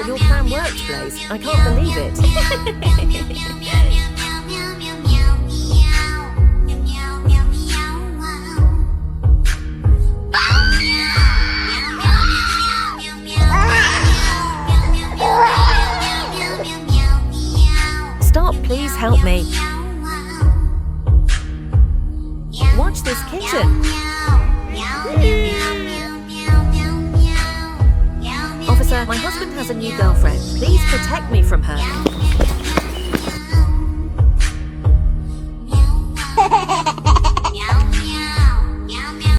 your plan worked, Blaze. I can't believe it. Stop, please help me. Watch this kitten. Officer, my husband has a new girlfriend. Please protect me from her.